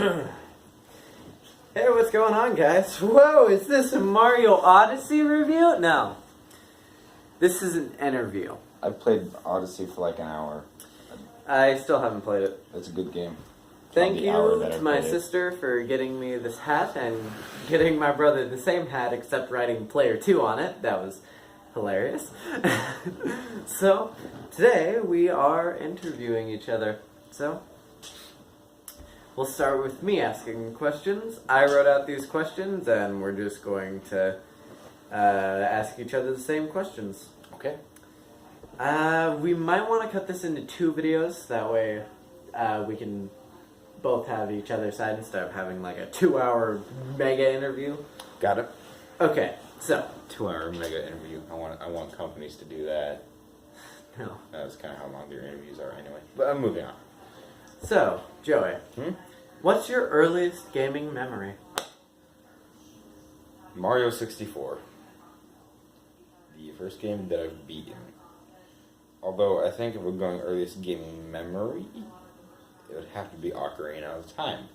Hey, what's going on, guys? Whoa, is this a Mario Odyssey review? No. This is an interview. I've played Odyssey for like an hour. I still haven't played it. It's a good game. Thank you to my sister for getting me this hat and getting my brother the same hat except writing Player 2 on it. That was hilarious. So, today we are interviewing each other. So, we'll start with me asking questions. I wrote out these questions and we're just going to ask each other the same questions. Okay. We might want to cut this into 2 videos. That way we can both have each other's side instead of having like a 2-hour mega interview. Got it. Okay, so 2-hour mega interview. I want companies to do that. no. That's kind of how long their interviews are anyway. But I'm moving on. So, Joey, what's your earliest gaming memory? Mario 64. The first game that I've beaten. Although I think if we're going earliest gaming memory, it would have to be Ocarina of Time.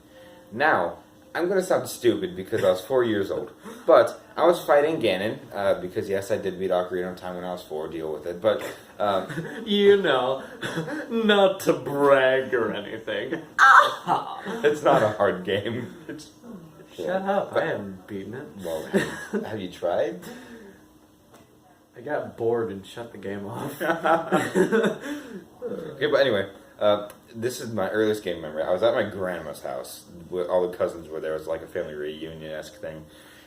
Now, I'm going to sound stupid because I was 4 years old. But I was fighting Ganon, because yes, I did beat Ocarina of Time when I was 4, deal with it. But, you know, not to brag or anything. It's not a hard game. Shut up, I haven't beaten it. Well, have you tried? I got bored and shut the game off. Okay, but anyway, this is my earliest game memory. I was at my grandma's house. All the cousins were there. It was like a family reunion-esque thing.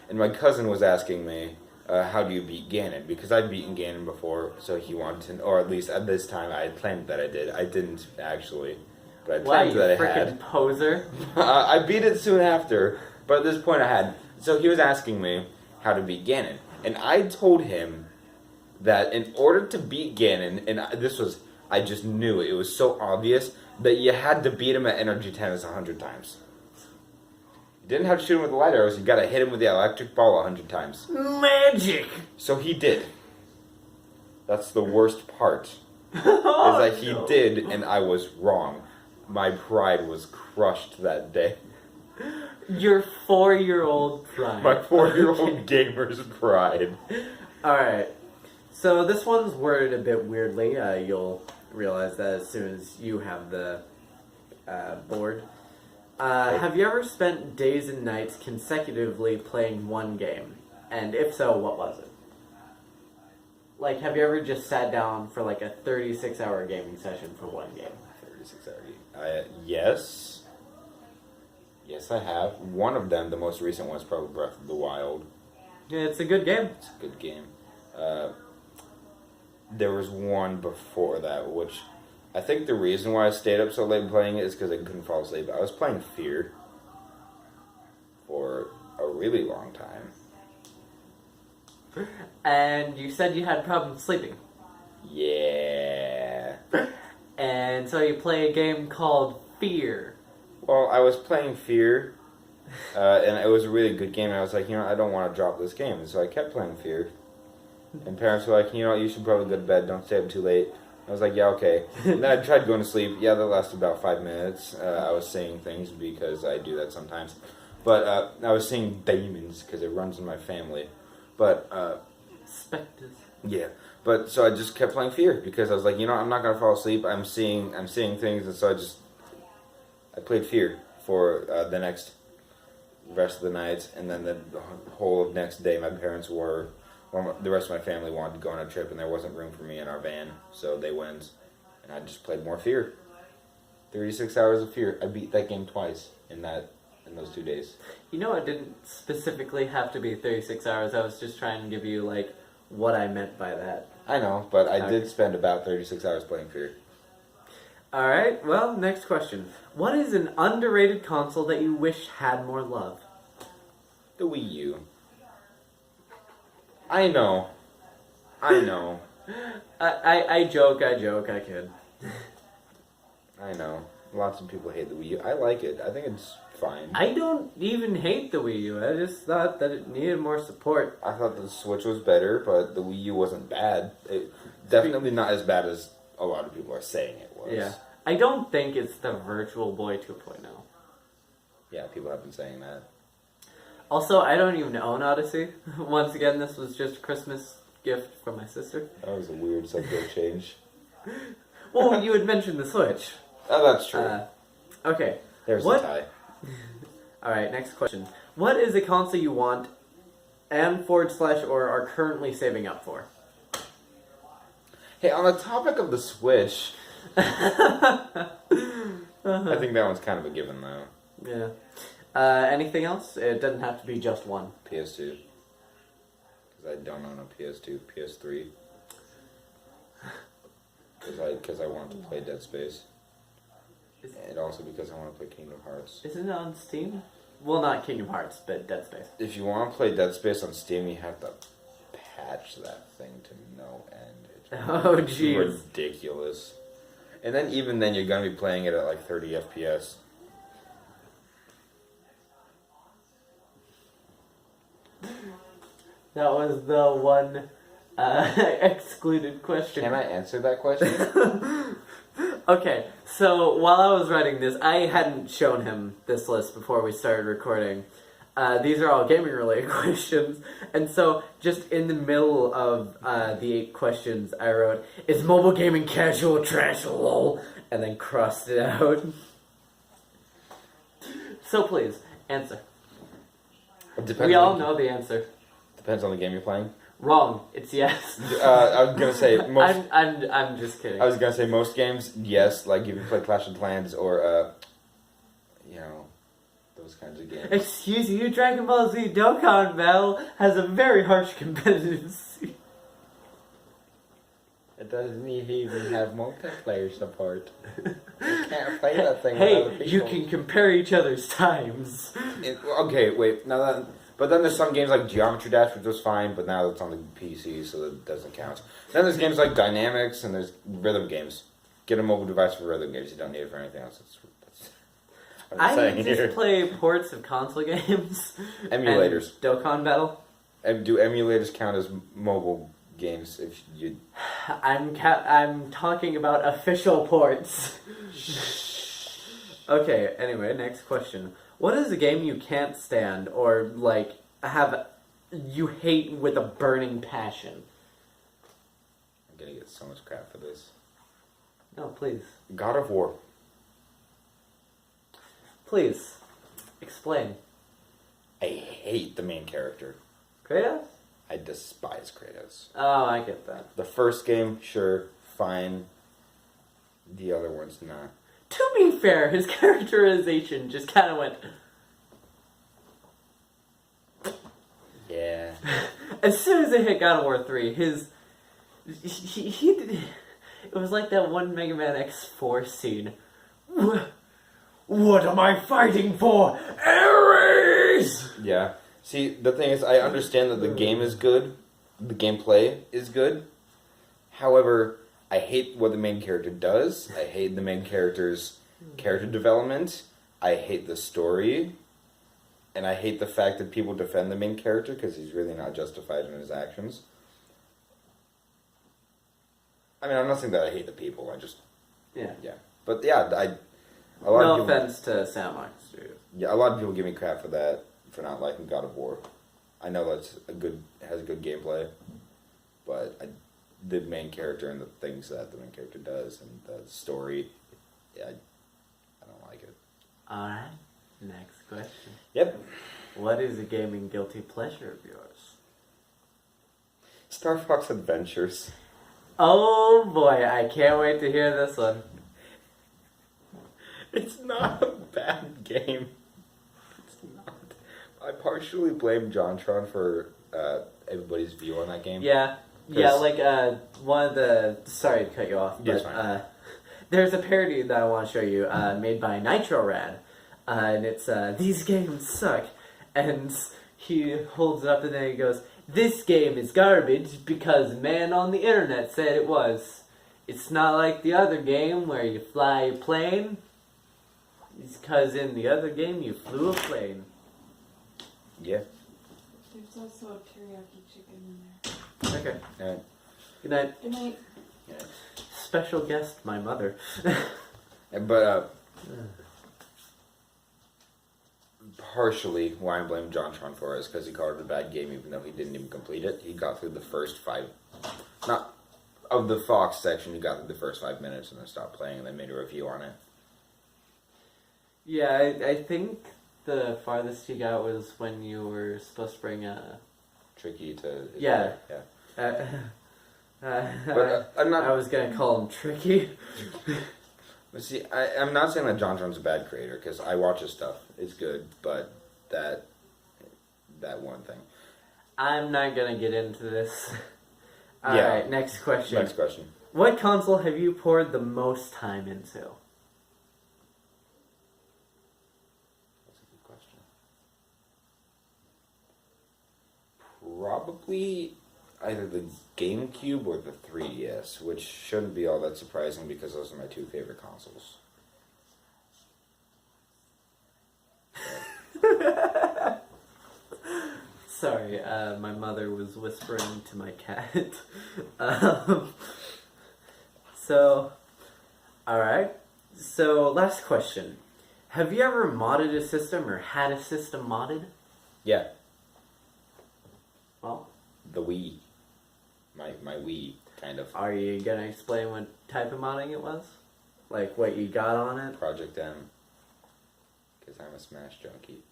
And my cousin was asking me, how do you beat Ganon? Because I'd beaten Ganon before, so he wanted to, or at least at this time I had planned that I did. I didn't actually, but I planned that I had. Wow, you frickin' poser. I beat it soon after, but at this point I had. So he was asking me how to beat Ganon. And I told him that in order to beat Ganon, and I just knew it was so obvious, that you had to beat him at energy 10 100 times. You didn't have to shoot him with the light arrows, you gotta hit him with the electric ball 100 times. Magic! So he did. That's the worst part. Is that he did, and I was wrong. My pride was crushed that day. Your 4-year-old pride. My 4-year-old gamer's pride. Alright. So this one's worded a bit weirdly. You'll realize that as soon as you have the board. Have you ever spent days and nights consecutively playing one game? And if so, what was it? Like, have you ever just sat down for like a 36-hour gaming session for one game? 36-hour game. Yes. Yes, I have. One of them, the most recent one, is probably Breath of the Wild. Yeah, it's a good game. It's a good game. There was one before that, which I think the reason why I stayed up so late playing it is because I couldn't fall asleep. I was playing Fear for a really long time. And you said you had problems sleeping. Yeah. And so you play a game called Fear. Well, I was playing Fear, and it was a really good game, and I was like, I don't want to drop this game. And so I kept playing Fear. And parents were like, you should probably go to bed, don't stay up too late. I was like, yeah, okay. And then I tried going to sleep. Yeah, that lasted about 5 minutes. I was seeing things because I do that sometimes. But I was seeing demons because it runs in my family. But, Spectres. yeah. But, so I just kept playing Fear because I was like, I'm not going to fall asleep. I'm seeing things, and so I played Fear for the rest of the night. And then the whole of next day, my parents the rest of my family wanted to go on a trip, and there wasn't room for me in our van, so they went, and I just played more Fear. 36 hours of Fear. I beat that game twice in those 2 days. It didn't specifically have to be 36 hours. I was just trying to give you, like, what I meant by that. I know, but I did spend about 36 hours playing Fear. Alright, well, next question. What is an underrated console that you wish had more love? The Wii U. I know. I joke, I kid. I know. Lots of people hate the Wii U. I like it. I think it's fine. I don't even hate the Wii U. I just thought that it needed more support. I thought the Switch was better, but the Wii U wasn't bad. Definitely not as bad as a lot of people are saying it was. Yeah. I don't think it's the Virtual Boy 2.0. Yeah, people have been saying that. Also, I don't even own Odyssey. Once again, this was just a Christmas gift from my sister. That was a weird subject change. Well, you had mentioned the Switch. Oh, that's true. Okay. There's the tie. Alright, next question. What is a console you want and / or are currently saving up for? Hey, on the topic of the Switch, I think that one's kind of a given, though. Yeah. Anything else? It doesn't have to be just one. PS2. Because I don't own a PS2. PS3. Because I want to play Dead Space. And also because I want to play Kingdom Hearts. Isn't it on Steam? Well, not Kingdom Hearts, but Dead Space. If you want to play Dead Space on Steam, you have to patch that thing to no end. It's Oh, jeez. ridiculous. And then even then, you're going to be playing it at like 30 FPS. That was the one excluded question. Can I answer that question? Okay, so while I was writing this, I hadn't shown him this list before we started recording. These are all gaming-related questions, and so just in the middle of the 8 questions, I wrote, "Is mobile gaming casual trash, lol?" and then crossed it out. So please, answer. We all know the answer. Depends on the game you're playing. Wrong. It's yes. I was gonna say most. I'm just kidding. I was gonna say most games, yes. Like if you play Clash of Clans or those kinds of games. Excuse you, Dragon Ball Z Dokkan Battle has a very harsh competitive scene. It doesn't even have multiplayer support. You can't play that thing with other Hey, people. you can compare each other's times. Okay, wait. Now that. But then there's some games like Geometry Dash, which was fine, but now it's on the PC, so that doesn't count. Then there's games like Dynamics, and there's rhythm games. Get a mobile device for rhythm games. You don't need it for anything else. That's what I'm saying just here. play ports of console games. Emulators. And Dokkan Battle. And do emulators count as mobile games? If you, I'm talking about official ports. Okay. Anyway, next question. What is a game you can't stand or, like, you hate with a burning passion? I'm gonna get so much crap for this. No, please. God of War. Please. Explain. I hate the main character. Kratos? I despise Kratos. Oh, I get that. The first game, sure, fine. The other one's not. To be fair, his characterization just kind of went... Yeah. As soon as they hit God of War 3, his... He did... It was like that one Mega Man X4 scene. What am I fighting for? Ares! Yeah. See, the thing is, I understand that the game is good. The gameplay is good. However... I hate what the main character does. I hate the main character's character development. I hate the story. And I hate the fact that people defend the main character because he's really not justified in his actions. I mean, I'm not saying that I hate the people. I just... Yeah. Yeah. But yeah, No offense to Santa Monica Studios. Yeah, a lot of people give me crap for that, for not liking God of War. I know has a good gameplay. But the main character and the things that the main character does and the story, yeah, I don't like it. Alright, next question. Yep. What is a gaming guilty pleasure of yours? Star Fox Adventures. Oh boy, I can't wait to hear this one. It's not a bad game. It's not. I partially blame JonTron for everybody's view on that game. Yeah. Yeah, like, one of the... Sorry to cut you off, Yes, but, fine. there's a parody that I want to show you, made by Nitro Rad, and it's, "These games suck," and he holds it up and then he goes, "This game is garbage because man on the internet said it was. It's not like the other game where you fly a plane, it's because in the other game you flew a plane." Yeah. There's also a teriyaki chicken in there. Okay. Yeah. Good night. Good night. Yeah. Special guest, my mother. But partially why I blame JonTron for is because he called it a bad game, even though he didn't even complete it. He got through the first 5, not of the Fox section. He got through the first 5 minutes and then stopped playing, and then made a review on it. Yeah, I think the farthest you got was when you were supposed to bring a... Tricky to... Yeah. But I'm not... I was going to call him Tricky. But see, I'm not saying that JonTron's a bad creator, because I watch his stuff. It's good, but that one thing. I'm not going to get into this. Yeah. Alright, next question. Next question. What console have you poured the most time into? That's a good question. Probably either the GameCube or the 3DS, which shouldn't be all that surprising because those are my 2 favorite consoles. Sorry, my mother was whispering to my cat. Alright. So, last question. Have you ever modded a system or had a system modded? Yeah. Well, The Wii. My Wii, kind of. are you gonna explain what type of modding it was? Like what you got on it? Project M. Because I'm a Smash junkie.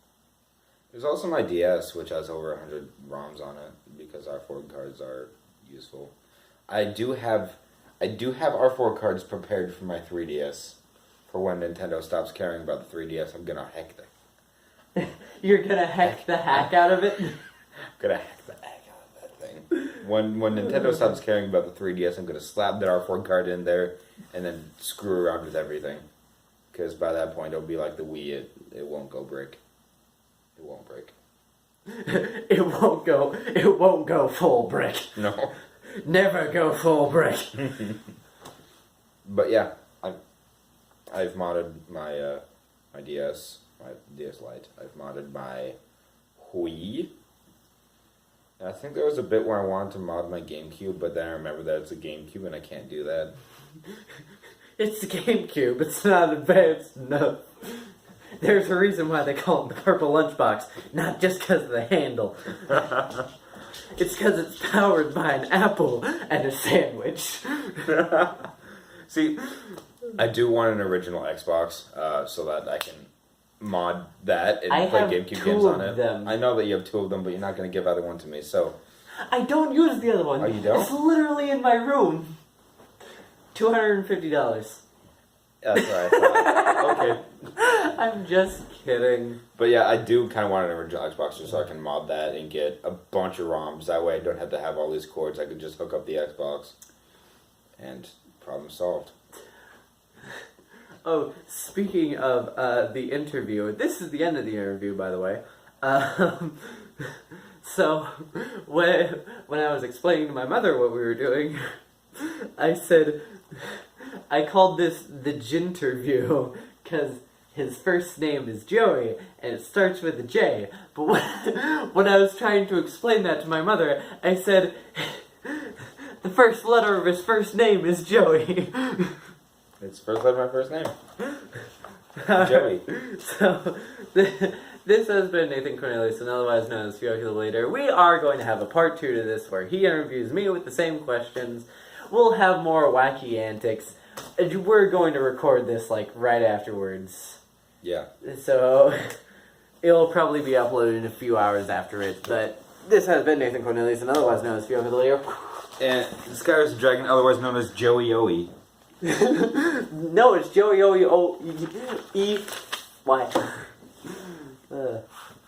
There's also my DS, which has over 100 ROMs on it, because R4 cards are useful. I do have R4 cards prepared for my 3DS. For when Nintendo stops caring about the 3DS, I'm gonna hack You're gonna heck the hack out of it? I'm gonna hack the heck out of that thing. When Nintendo stops caring about the 3DS, I'm gonna slap that R4 card in there, and then screw around with everything. Because by that point, it'll be like the Wii, it won't go brick. It won't break. It won't go full brick. No. Never go full brick. But yeah, I've modded my my DS Lite. I've modded my Wii. And I think there was a bit where I wanted to mod my GameCube, but then I remember that it's a GameCube and I can't do that. It's the GameCube. It's not advanced enough. There's a reason why they call it the purple lunchbox, not just because of the handle. It's because it's powered by an apple and a sandwich. See, I do want an original Xbox so that I can mod that and play GameCube games on it. Them. I know that you have 2 of them, but you're not going to give either one to me, so... I don't use the other one. Oh, you don't? It's literally in my room. $250. That's what I thought. Okay. I'm just kidding. But yeah, I do kind of want an original Xbox just so I can mod that and get a bunch of ROMs. That way I don't have to have all these cords. I could just hook up the Xbox. And problem solved. Oh, speaking of the interview, this is the end of the interview, by the way. So, when I was explaining to my mother what we were doing, I said, I called this the Ginterview, because his first name is Joey, and it starts with a J. But when I was trying to explain that to my mother, I said, the first letter of his first name is Joey. It's the first letter of my first name. Joey. So, this has been Nathan Cornelius, and otherwise known as Fuyoko the Leader. We are going to have a part 2 to this, where he interviews me with the same questions. We'll have more wacky antics. We're going to record this, like, right afterwards. Yeah. So, it'll probably be uploaded in a few hours after it, but this has been Nathan Cornelius, and otherwise known as Fuyoko the Leader. And Skyraz the Dragon, otherwise known as Joey Owie. No, it's Joey O-E-Y.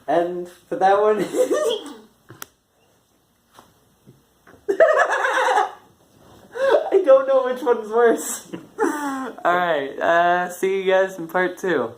And for that one... I don't know which one's worse. Alright, see you guys in part 2.